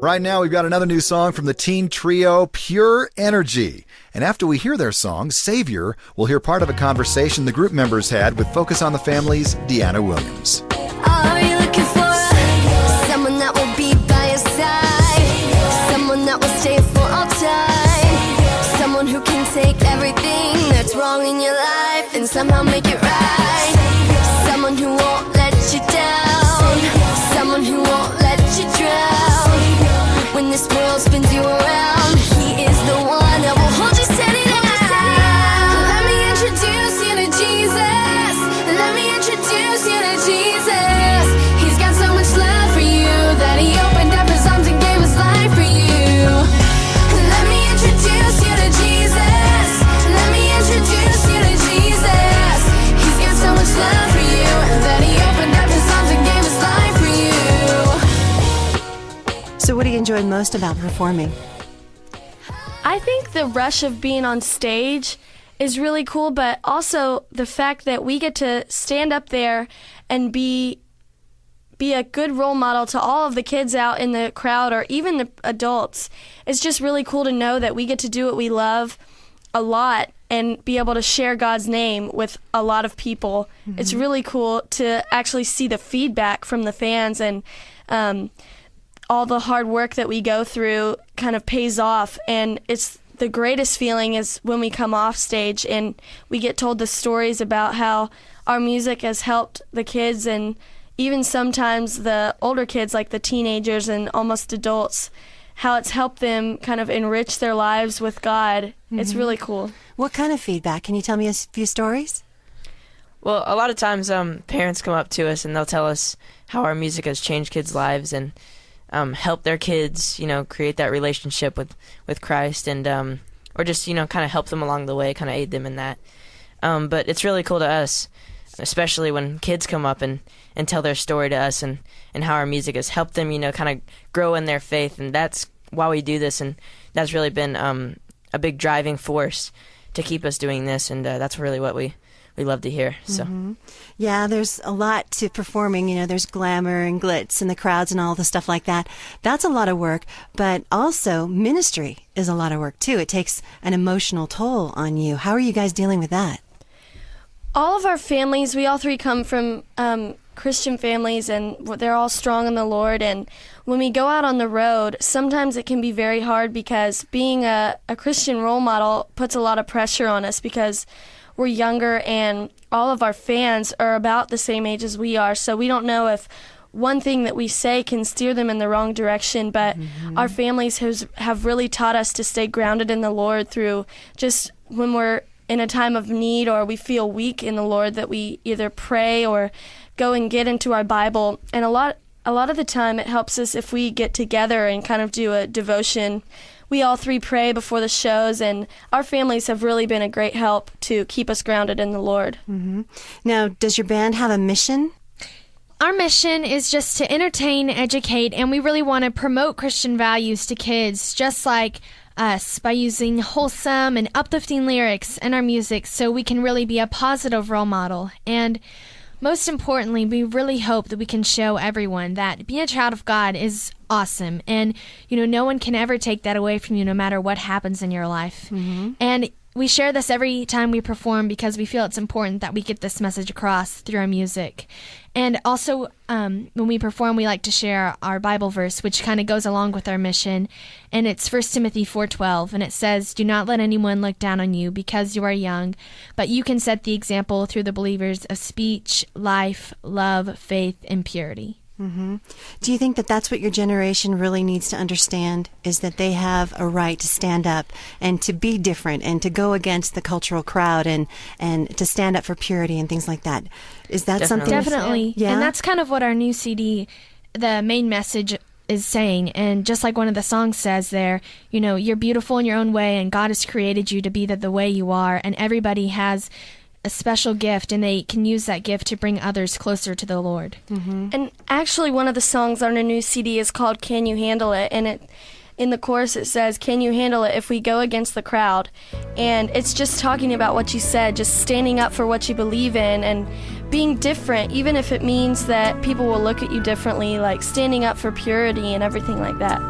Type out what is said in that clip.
Right now, we've got another new song from the teen trio Purenrg. And after we hear their song, Savior, we'll hear part of a conversation the group members had with Focus on the Family's Deanna Williams. Are you looking for someone that will be by your side? Someone that will stay for all time? Someone who can take everything that's wrong in your life and somehow make it right? Someone who won't let you down? Someone who won't let you drown? When this world spins you around, he is the one that will hold you steady down. Let me introduce you to Jesus. Let me introduce you to Jesus. He's got so much love for you that he opened up his arms and gave his life for you. Let me introduce you to Jesus. Let me introduce you to Jesus. He's got so much love for you that he opened up his arms and gave his life for you. So what do you enjoy most about performing? I think the rush of being on stage is really cool, but also the fact that we get to stand up there and be a good role model to all of the kids out in the crowd or even the adults. It's just really cool to know that we get to do what we love a lot and be able to share God's name with a lot of people. Mm-hmm. It's really cool to actually see the feedback from the fans, and all the hard work that we go through kind of pays off. And it's the greatest feeling is when we come off stage and we get told the stories about how our music has helped the kids, and even sometimes the older kids, like the teenagers and almost adults, how it's helped them kind of enrich their lives with God. Mm-hmm. It's really cool. What kind of feedback? Can you tell me a few stories? Well, a lot of times parents come up to us and they'll tell us how our music has changed kids' lives and help their kids, create that relationship with Christ, and or just, kind of help them along the way, kind of aid them in that. But it's really cool to us, especially when kids come up and tell their story to us and how our music has helped them, kind of grow in their faith. And that's why we do this, and that's really been a big driving force to keep us doing this, and that's really what we love to hear. So Yeah, there's a lot to performing. There's glamour and glitz and the crowds and all the stuff like that. That's a lot of work, but also ministry is a lot of work too. It takes an emotional toll on you. How are you guys dealing with that? All of our families, we all three come from Christian families, and they're all strong in the Lord. And when we go out on the road, sometimes it can be very hard because being a Christian role model puts a lot of pressure on us because we're younger and all of our fans are about the same age as we are. So we don't know if one thing that we say can steer them in the wrong direction. But our families have really taught us to stay grounded in the Lord through just when we're in a time of need or we feel weak in the Lord, that we either pray or go and get into our Bible. And a lot of the time it helps us if we get together and kind of do a devotion. We all three pray before the shows, and our families have really been a great help to keep us grounded in the Lord. Mm-hmm. Now, does your band have a mission? Our mission is just to entertain, educate, and we really want to promote Christian values to kids, just like us, by using wholesome and uplifting lyrics in our music so we can really be a positive role model. And most importantly, we really hope that we can show everyone that being a child of God is awesome. And, no one can ever take that away from you no matter what happens in your life. Mm-hmm. And we share this every time we perform because we feel it's important that we get this message across through our music. And also, when we perform, we like to share our Bible verse, which kind of goes along with our mission. And it's 1 Timothy 4:12, and it says, "Do not let anyone look down on you because you are young, but you can set the example through the believers of speech, life, love, faith, and purity." Mm-hmm. Do you think that that's what your generation really needs to understand, is that they have a right to stand up and to be different and to go against the cultural crowd and to stand up for purity and things like that? Is that something? Definitely. Yeah. And that's kind of what our new CD, the main message, is saying. And just like one of the songs says there, you're beautiful in your own way, and God has created you to be the way you are, and everybody has a special gift, and they can use that gift to bring others closer to the Lord. Mm-hmm. And actually, one of the songs on our new CD is called "Can You Handle It?" And in the chorus it says, "Can you handle it if we go against the crowd?" And it's just talking about what you said, just standing up for what you believe in and being different, even if it means that people will look at you differently, like standing up for purity and everything like that.